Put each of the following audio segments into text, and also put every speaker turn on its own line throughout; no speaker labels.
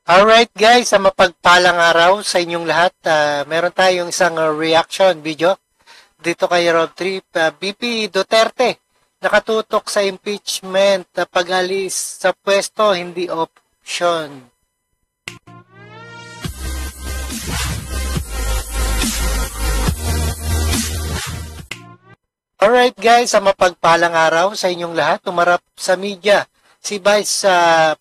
Alright guys, sa mapagpalang araw sa inyong lahat, meron tayong isang reaction video dito kay Rob Trip. BP Duterte nakatutok sa impeachment na pag-alis sa pwesto, hindi option. Alright guys, sa mapagpalang araw sa inyong lahat, tumarap sa media si Vice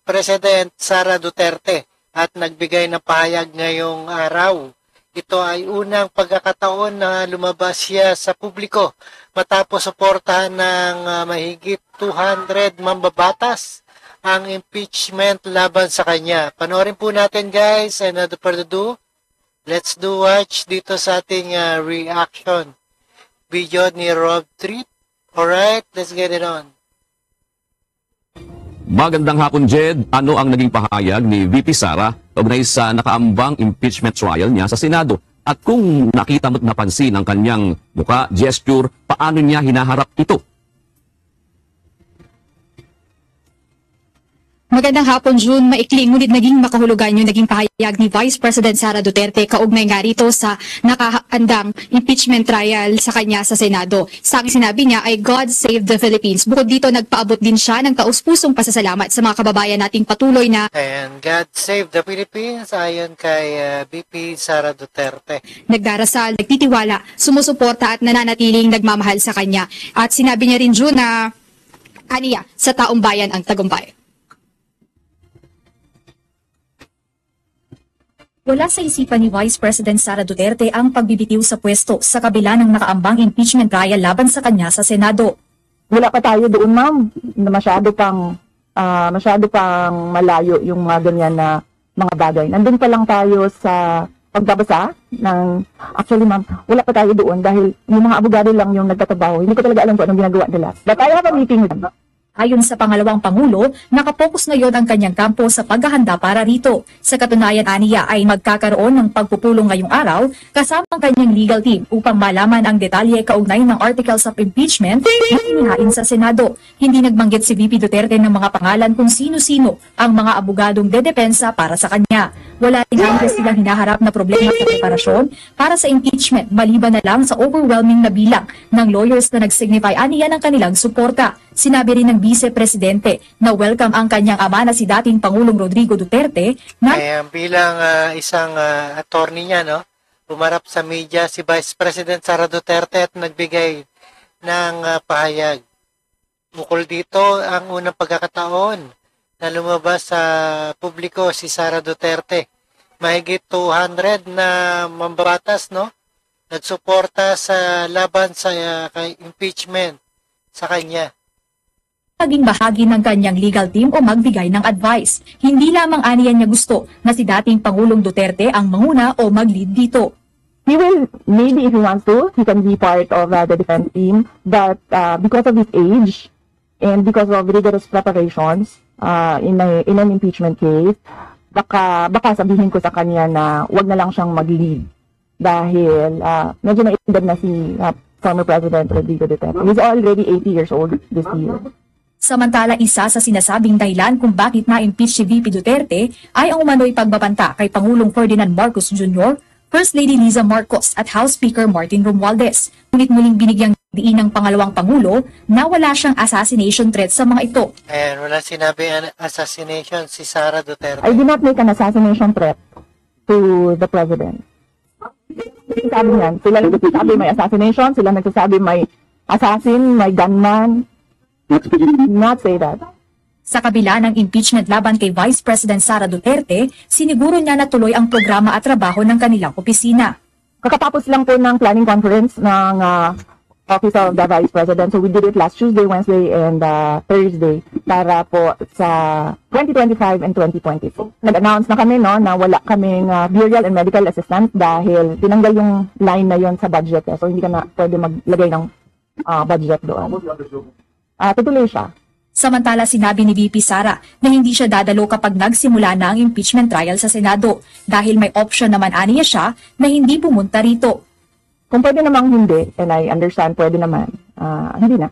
President Sara Duterte at nagbigay ng pahayag ngayong araw. Ito ay unang pagkakataon na lumabas siya sa publiko matapos suportahan ng mahigit 200 mambabatas ang impeachment laban sa kanya. Panoorin po natin guys, and without further ado, let's do watch dito sa ating reaction video ni Rob Trip. Alright, let's get it on.
Magandang hapon, Jed. Ano ang naging pahayag ni VP Sara kaugnay sa nakaambang impeachment trial niya sa Senado? At kung nakita mo't napansin ang kanyang muka, gesture, paano niya hinaharap ito?
Magandang hapon, June. Maikli ngunit naging makahulugan yung naging pahayag ni Vice President Sara Duterte kaugnay nga rito sa nakahandang impeachment trial sa kanya sa Senado. Sa aking sinabi niya ay God save the Philippines. Bukod dito, nagpaabot din siya ng taus-pusong pasasalamat sa mga kababayan nating patuloy na
And God save the Philippines ayon kay VP Sara Duterte.
Nagdarasal, nagtitiwala, sumusuporta at nananatiling nagmamahal sa kanya. At sinabi niya rin, June, na aniya sa taong bayan ang tagumpay. Wala sa isipan ni Vice President Sara Duterte ang pagbibitiw sa pwesto sa kabila ng nakaambang impeachment trial laban sa kanya sa Senado.
Wala pa tayo doon, ma'am, na masyado pang malayo yung mga ganyan na mga bagay. Nandun pa lang tayo sa pagbabasa ng, actually ma'am, wala pa tayo doon dahil yung mga abogado lang yung nagtatrabaho. Hindi ko talaga alam kung anong ginagawa nila. But I have a meeting with them.
Ayon sa pangalawang Pangulo, nakapokus ngayon ang kanyang kampo sa paghahanda para rito. Sa katunayan, aniya ay magkakaroon ng pagpupulong ngayong araw kasama ang kanyang legal team upang malaman ang detalye kaugnay ng articles of impeachment na inihain sa Senado. Hindi nagbanggit si VP Duterte ng mga pangalan kung sino-sino ang mga abogadong dedepensa para sa kanya. Wala rin silang hinaharap na problema sa preparasyon para sa impeachment maliban na lang sa overwhelming na bilang ng lawyers na nag-signify aniya ng kanilang suporta. Sinabi rin ng Vice Presidente na welcome ang kanyang ama na si dating Pangulong Rodrigo Duterte na
bilang isang attorney niya, no, umarap sa media si Vice President Sara Duterte at nagbigay ng pahayag. Bukol dito ang unang pagkakataon na lumabas sa publiko si Sara Duterte. Mahigit 200 na mambabatas, no, nagsuporta sa laban sa impeachment sa kanya.
Naging bahagi ng kanyang legal team o magbigay ng advice. Hindi lamang aniya niya gusto na si dating Pangulong Duterte ang manguna o mag-lead dito.
He will, maybe if he wants to, he can be part of the defense team. But because of his age and because of rigorous preparations in an impeachment case, baka sabihin ko sa kanya na wag na lang siyang mag-lead. Dahil medyo na-edad na si former President Rodrigo Duterte. He's already 80 years old this year.
Samantala, isa sa sinasabing dahilan kung bakit na-impeach si VP Duterte ay ang umano'y pagbabanta kay Pangulong Ferdinand Marcos Jr., First Lady Liza Marcos at House Speaker Martin Romualdez. Ngunit muling binigyang diin ng pangalawang Pangulo na wala siyang assassination threat sa mga ito.
And wala sinabi ang assassination si Sara Duterte.
I did not make an assassination threat to the President. Sabi niyan, sila nagsasabi may assassination, sila nagsasabi may assassin, may gunman. Not say that.
Sa kabila ng impeachment laban kay Vice President Sara Duterte, siniguro niya na tuloy ang programa at trabaho ng kanilang opisina.
Kakatapos lang po ng planning conference ng Office of the Vice President. So we did it last Tuesday, Wednesday, and Thursday para po sa 2025 and 2026. Nag-announce na kami na wala kaming burial and medical assistance dahil tinanggal yung line na yon sa budget. So hindi ka na pwede maglagay ng budget doon. Tutuloy siya.
Samantala, sinabi ni VP Sara na hindi siya dadalo kapag nagsimula na ang impeachment trial sa Senado dahil may option naman aniya siya na hindi pumunta rito.
Kung pwede namang hindi, and I understand pwede naman, hindi na.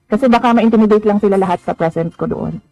Kasi baka ma-intimidate lang sila lahat sa presence ko doon.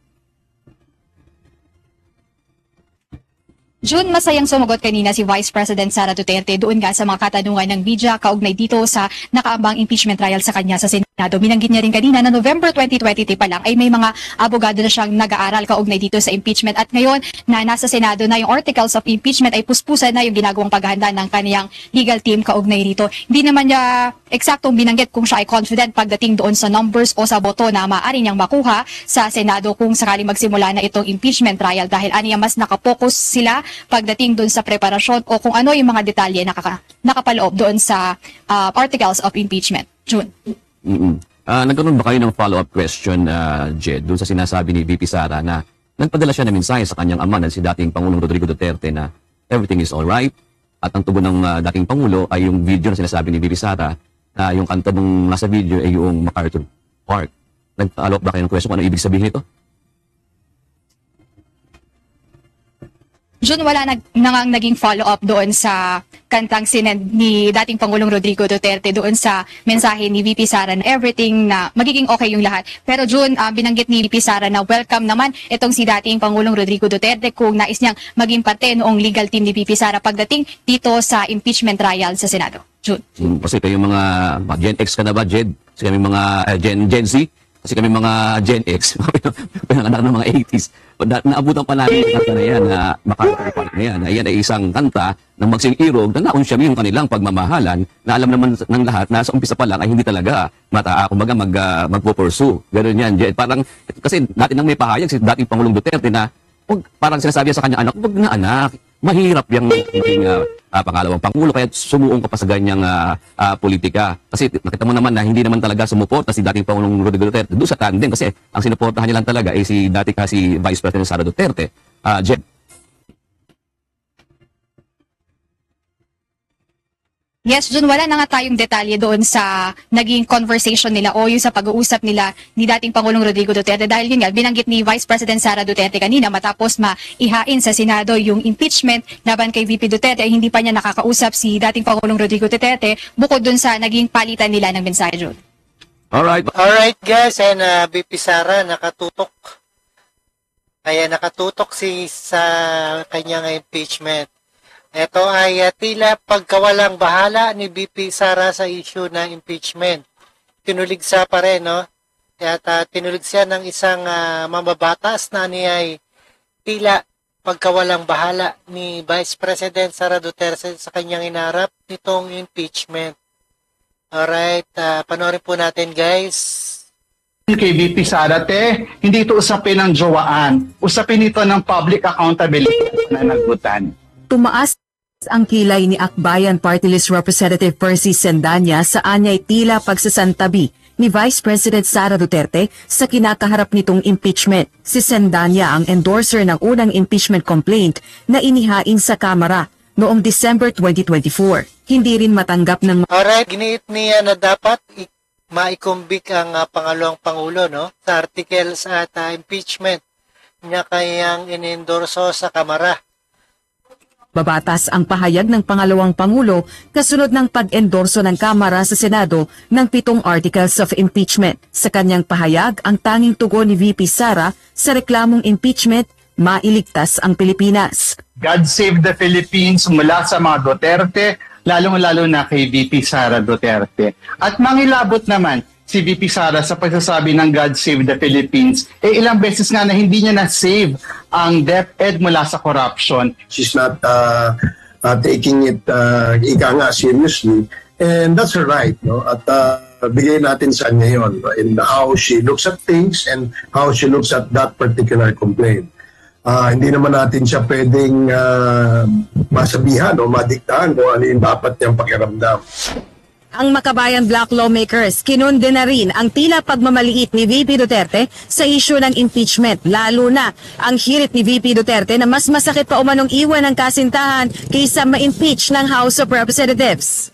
June, masayang sumagot kanina si Vice President Sara Duterte doon nga sa mga katanungan ng media kaugnay dito sa nakaambang impeachment trial sa kanya sa Senado. Binanggit niya rin kanina na November 2023 pa lang ay may mga abogado na siyang nag-aaral kaugnay dito sa impeachment at ngayon na nasa Senado na yung articles of impeachment ay puspusan na yung ginagawang paghahanda ng kaniyang legal team kaugnay rito. Hindi naman niya eksaktong binanggit kung siya ay confident pagdating doon sa numbers o sa boto na maaari niyang makuha sa Senado kung sakaling magsimula na itong impeachment trial dahil aniya mas nakapokus sila pagdating doon sa preparasyon o kung ano yung mga detalye nakapaloob doon sa articles of impeachment. June.
Nagkaroon ba kayo ng follow-up question, Jed, doon sa sinasabi ni VP Sara na nagpadala siya ng mensahe sa kanyang ama na si dating Pangulong Rodrigo Duterte na everything is alright at ang tugon ng dating Pangulo ay yung video na sinasabi ni VP Sara na yung kanta nung nasa video ay yung MacArthur Park. Nag-follow up ba kayo ng question kung ano ibig sabihin nito?
June, wala naging follow-up doon sa kantang sinend ni dating Pangulong Rodrigo Duterte doon sa mensahe ni VP Sara na everything na magiging okay yung lahat. Pero June, binanggit ni VP Sara na welcome naman itong si dating Pangulong Rodrigo Duterte kung nais niyang maging parte noong legal team ni VP Sara pagdating dito sa impeachment trial sa Senado. June.
Kasi kayong mga Gen X ka na ba, Jed? Kasi kami mga Gen Z? Kasi kami mga Gen X, pinanganak ng mga 80s. Naabutan pa natin ang kanta na yan, na MacArthur Park na yan. Ayan ay isang kanta ng Magsing Irog na naunsyam yung kanilang pagmamahalan na alam naman ng lahat na sa umpisa pa lang ay hindi talaga magpo-pursue. Ganun yan, Jed. Parang, kasi natin nang may pahayag si dating Pangulong Duterte na parang sinasabi sa kanya anak, wag na anak, mahirap yung pangalawang Pangulo kaya sumuong ka pa sa ganyang politika. Kasi nakita mo naman na hindi naman talaga sumuporta si dating Pangulong Rodrigo Duterte doon sa tandem kasi ang sinuportahan niya lang talaga ay si Vice President Sara Duterte. Jeb.
Yes, June, wala na nga tayong detalye doon sa naging conversation nila o yung sa pag-uusap nila ni dating Pangulong Rodrigo Duterte dahil yun nga, binanggit ni Vice President Sara Duterte kanina matapos maihain sa Senado yung impeachment laban kay VP Duterte ay hindi pa niya nakakausap si dating Pangulong Rodrigo Duterte bukod doon sa naging palitan nila ng mensahe, June.
Alright guys, and VP Sara nakatutok. Kaya nakatutok sa kanyang impeachment. Ito ay tila pagkawalang bahala ni VP Sara sa issue ng impeachment. Tinuligsa pa rin, no? At tinuligsa ng isang mambabatas na niya ay tila pagkawalang bahala ni Vice President Sara Duterte sa kanyang inarap nitong impeachment. Alright, panoorin po natin guys.
Kay VP Sara, hindi ito usapin ng jowaan. Usapin ito ng public accountability na nagutan.
Tumaas ang kilay ni Akbayan Party List Representative Percy Sendanya sa anyay tila pagsasantabi ni Vice President Sara Duterte sa kinakaharap nitong impeachment. Si Sendanya ang endorser ng unang impeachment complaint na inihain sa Kamara noong December 2024. Hindi rin matanggap ng
Alright, giniit niya na dapat maikumbik ang pangalawang Pangulo, no? Sa articles at impeachment niya kayang inendorso sa Kamara.
Babatas ang pahayag ng pangalawang Pangulo kasunod ng pag-endorso ng Kamara sa Senado ng 7 articles of impeachment. Sa kanyang pahayag, ang tanging tugon ni VP Sara sa reklamong impeachment, mailigtas ang Pilipinas.
God save the Philippines mula sa mga Duterte, lalong-lalo na kay VP Sara Duterte. At mangilabot naman si VP Sara sa pagsasabi ng God save the Philippines, ilang beses nga na hindi niya na-save ang DepEd mula sa corruption.
She's not taking it ika nga seriously, and that's her right, no? At bigay natin sa kanya yun, no? In how she looks at things and how she looks at that particular complaint. Hindi naman natin siya pwedeng masabihan o madiktahan kung ano yung dapat niyang pakiramdam.
Ang Makabayan Black lawmakers kinunde na rin ang tila pagmamaliit ni VP Duterte sa isyu ng impeachment, lalo na ang hirit ni VP Duterte na mas masakit pa umanong iwan ng kasintahan kaysa ma-impeach ng House of Representatives.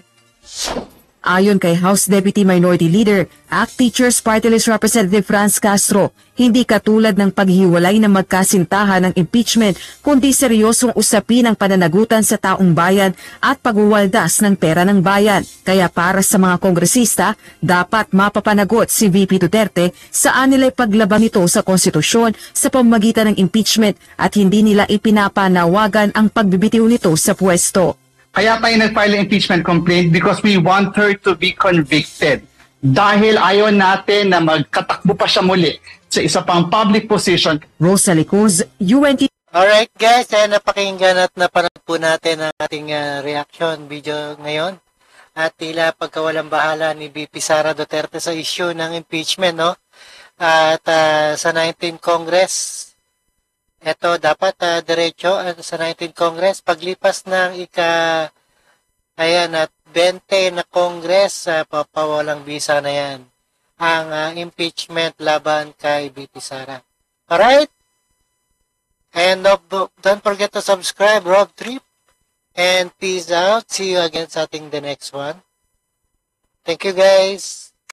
Ayon kay House Deputy Minority Leader, ACT Teachers Party List Representative Franz Castro, hindi katulad ng paghiwalay ng magkasintahan ng impeachment, kundi seryosong usapin ang pananagutan sa taong bayan at pagwawaldas ng pera ng bayan. Kaya para sa mga kongresista, dapat mapapanagot si VP Duterte saan nila ipaglaban ito sa konstitusyon sa pamamagitan ng impeachment at hindi nila ipinapanawagan ang pagbibitiw nito sa pwesto.
Kaya tayo nag-file ng impeachment complaint because we want her to be convicted. Dahil ayaw natin na magkatakbo pa siya muli sa isa pang public position.
Rosalie Cruz, UNT.
Alright guys, napakinggan at napanood po natin ang ating reaction video ngayon. At tila pagkawalang bahala ni VP Sara Duterte sa issue ng impeachment, no? At sa 19th Congress, ito dapat diretso sa 19th Congress, paglipas ng at 20 na Congress, papawalang bisa na yan ang impeachment laban kay VP Sara. Alright? And don't forget to subscribe, Rob Trip. And peace out. See you again sa ating the next one. Thank you guys.